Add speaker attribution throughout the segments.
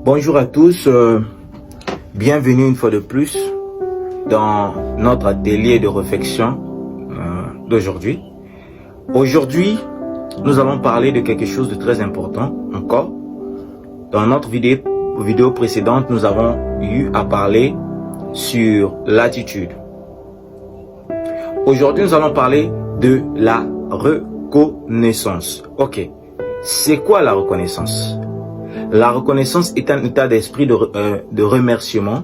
Speaker 1: Bonjour à tous, bienvenue une fois de plus dans notre atelier de réflexion d'aujourd'hui. Aujourd'hui, nous allons parler de quelque chose de très important encore. Dans notre vidéo précédente, nous avons eu à parler sur l'attitude. Aujourd'hui, nous allons parler de la reconnaissance. Ok, c'est quoi la reconnaissance? La reconnaissance est un état d'esprit de remerciement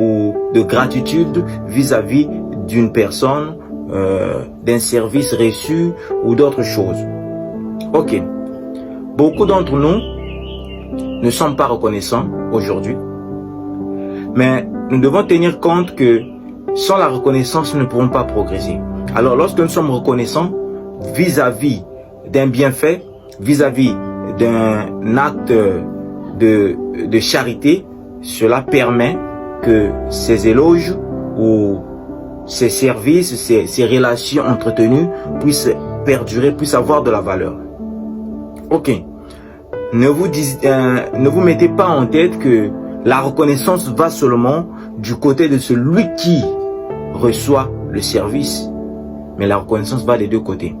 Speaker 1: ou de gratitude vis-à-vis d'une personne, d'un service reçu ou d'autres choses. Ok, beaucoup d'entre nous ne sommes pas reconnaissants aujourd'hui, mais nous devons tenir compte que sans la reconnaissance, nous ne pourrons pas progresser. Alors, lorsque nous sommes reconnaissants vis-à-vis d'un bienfait, vis-à-vis d'un acte de charité, cela permet que ces éloges ou ces services, ces relations entretenues puissent perdurer, puissent avoir de la valeur. Ok, ne vous mettez pas en tête que la reconnaissance va seulement du côté de celui qui reçoit le service, mais la reconnaissance va des deux côtés.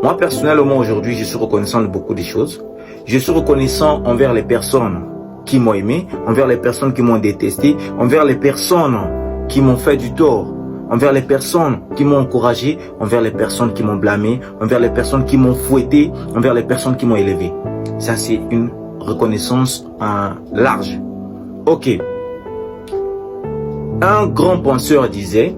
Speaker 1: Moi personnellement aujourd'hui, je suis reconnaissant de beaucoup de choses. Je suis reconnaissant envers les personnes qui m'ont aimé, envers les personnes qui m'ont détesté, envers les personnes qui m'ont fait du tort, envers les personnes qui m'ont encouragé, envers les personnes qui m'ont blâmé, envers les personnes qui m'ont fouetté, envers les personnes qui m'ont élevé. Ça, c'est une reconnaissance large. Ok. Un grand penseur disait,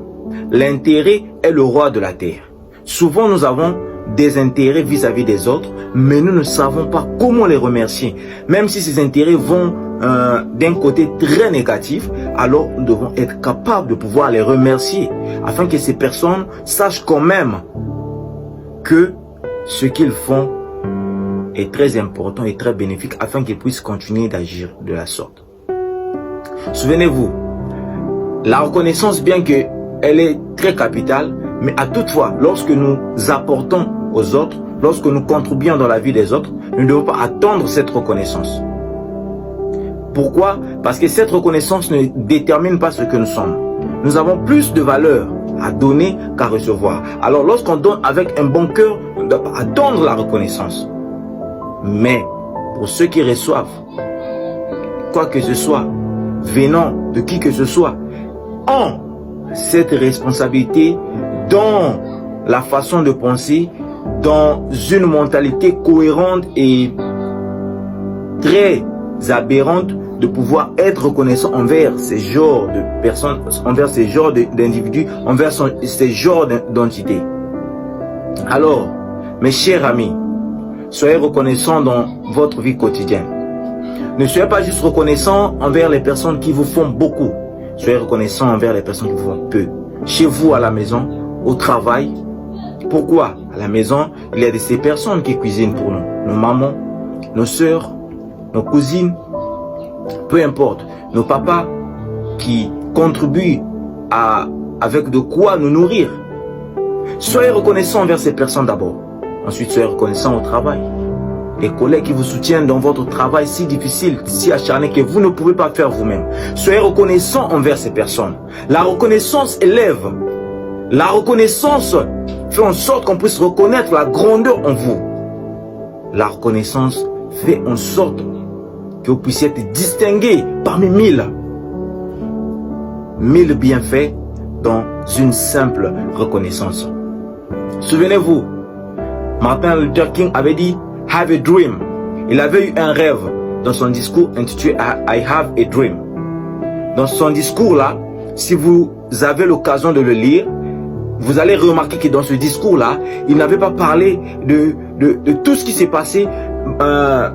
Speaker 1: l'intérêt est le roi de la terre. Souvent, nous avons des intérêts vis-à-vis des autres, mais nous ne savons pas comment les remercier. Même si ces intérêts vont d'un côté très négatif, alors nous devons être capables de pouvoir les remercier, afin que ces personnes sachent quand même que ce qu'ils font est très important et très bénéfique, afin qu'ils puissent continuer d'agir de la sorte. Souvenez-vous, la reconnaissance, bien qu'elle est très capitale, mais à toutefois, lorsque nous apportons aux autres, lorsque nous contribuons dans la vie des autres, nous ne devons pas attendre cette reconnaissance. Pourquoi? Parce que cette reconnaissance ne détermine pas ce que nous sommes. Nous avons plus de valeur à donner qu'à recevoir. Alors lorsqu'on donne avec un bon cœur, on ne doit pas attendre la reconnaissance. Mais pour ceux qui reçoivent, quoi que ce soit, venant de qui que ce soit, ont cette responsabilité dans la façon de penser, dans une mentalité cohérente et très aberrante, de pouvoir être reconnaissant envers ces genres de personnes, envers ces genres d'individus, envers ces genres d'entités. Alors, mes chers amis, soyez reconnaissants dans votre vie quotidienne. Ne soyez pas juste reconnaissants envers les personnes qui vous font beaucoup. Soyez reconnaissants envers les personnes qui vous font peu. Chez vous, à la maison, au travail. Pourquoi? À la maison, il y a de ces personnes qui cuisinent pour nous. Nos mamans, nos soeurs, nos cousines, peu importe. Nos papas qui contribuent avec de quoi nous nourrir. Soyez reconnaissants envers ces personnes d'abord. Ensuite, soyez reconnaissants au travail. Les collègues qui vous soutiennent dans votre travail si difficile, si acharné que vous ne pouvez pas faire vous-même. Soyez reconnaissants envers ces personnes. La reconnaissance élève. La reconnaissance fait en sorte qu'on puisse reconnaître la grandeur en vous. La reconnaissance fait en sorte que vous puissiez être distingué parmi mille bienfaits dans une simple reconnaissance. Souvenez-vous, Martin Luther King avait dit « Have a dream ». Il avait eu un rêve dans son discours intitulé « I have a dream ». Dans son discours-là, si vous avez l'occasion de le lire, vous allez remarquer que dans ce discours-là, il n'avait pas parlé de tout ce qui s'est passé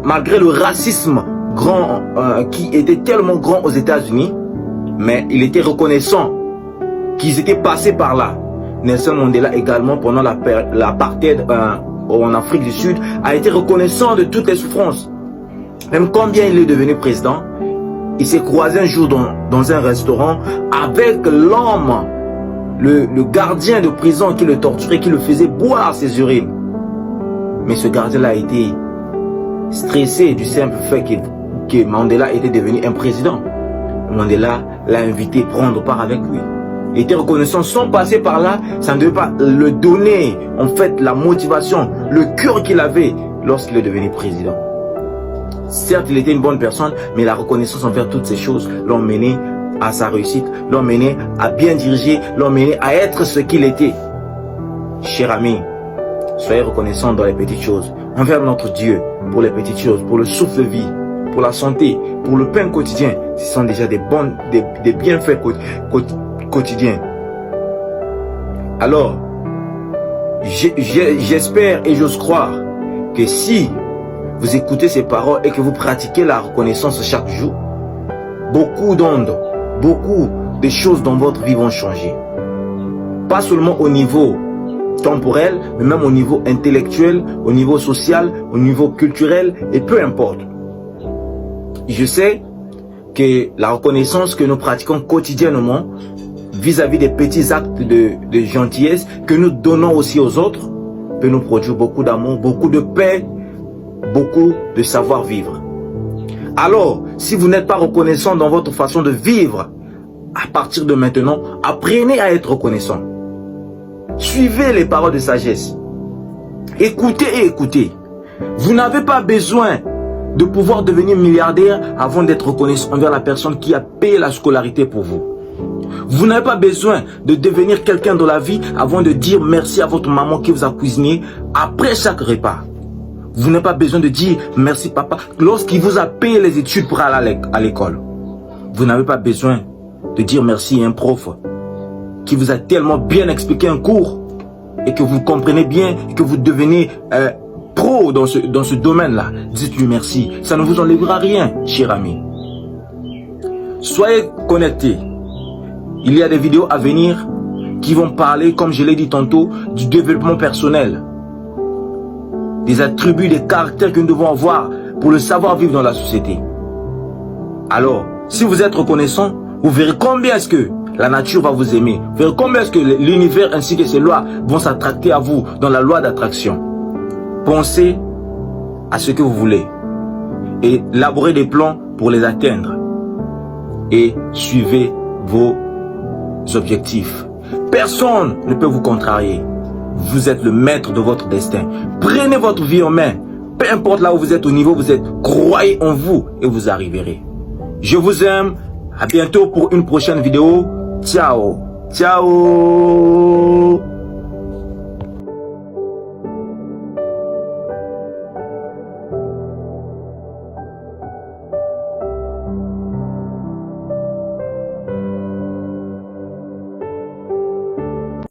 Speaker 1: malgré le racisme grand qui était tellement grand aux États-Unis, mais il était reconnaissant qu'ils étaient passés par là. Nelson Mandela également, pendant l'apartheid en Afrique du Sud, a été reconnaissant de toutes les souffrances. Même combien il est devenu président, il s'est croisé un jour dans un restaurant avec l'homme, le gardien de prison qui le torturait, qui le faisait boire ses urines. Mais ce gardien-là a été stressé du simple fait que Mandela était devenu un président. Mandela l'a invité à prendre part avec lui. Il était reconnaissant, sans passer par là, ça ne devait pas le donner, en fait, la motivation, le cœur qu'il avait lorsqu'il est devenu président. Certes, il était une bonne personne, mais la reconnaissance envers toutes ces choses l'ont mené à sa réussite, l'ont mené à bien diriger, l'ont mené à être ce qu'il était. Chers amis, soyez reconnaissants dans les petites choses, envers notre Dieu, pour les petites choses, pour le souffle de vie, pour la santé, pour le pain quotidien. Ce sont déjà des bienfaits quotidiens. Alors, j'espère et j'ose croire que si vous écoutez ces paroles et que vous pratiquez la reconnaissance chaque jour, beaucoup d'ondes, beaucoup de choses dans votre vie vont changer. Pas seulement au niveau temporel, mais même au niveau intellectuel, au niveau social, au niveau culturel, et peu importe. Je sais que la reconnaissance que nous pratiquons quotidiennement vis-à-vis des petits actes de gentillesse que nous donnons aussi aux autres peut nous produire beaucoup d'amour, beaucoup de paix, beaucoup de savoir-vivre. Alors, si vous n'êtes pas reconnaissant dans votre façon de vivre, à partir de maintenant, apprenez à être reconnaissant. Suivez les paroles de sagesse. Écoutez et écoutez. Vous n'avez pas besoin de pouvoir devenir milliardaire avant d'être reconnaissant envers la personne qui a payé la scolarité pour vous. Vous n'avez pas besoin de devenir quelqu'un dans la vie avant de dire merci à votre maman qui vous a cuisiné après chaque repas. Vous n'avez pas besoin de dire merci papa lorsqu'il vous a payé les études pour aller à l'école. Vous n'avez pas besoin de dire merci à un prof qui vous a tellement bien expliqué un cours et que vous comprenez bien et que vous devenez pro dans ce domaine-là. Dites-lui merci. Ça ne vous enlèvera rien, cher ami. Soyez connectés. Il y a des vidéos à venir qui vont parler, comme je l'ai dit tantôt, du développement personnel. Des attributs, des caractères que nous devons avoir pour le savoir-vivre dans la société. Alors, si vous êtes reconnaissant, vous verrez combien est-ce que la nature va vous aimer. Vous verrez combien est-ce que l'univers ainsi que ses lois vont s'attracter à vous dans la loi d'attraction. Pensez à ce que vous voulez et élaborez des plans pour les atteindre. Et suivez vos objectifs. Personne ne peut vous contrarier. Vous êtes le maître de votre destin. Prenez votre vie en main. Peu importe là où vous êtes, au niveau où vous êtes, croyez en vous et vous arriverez. Je vous aime. À bientôt pour une prochaine vidéo. Ciao. Ciao.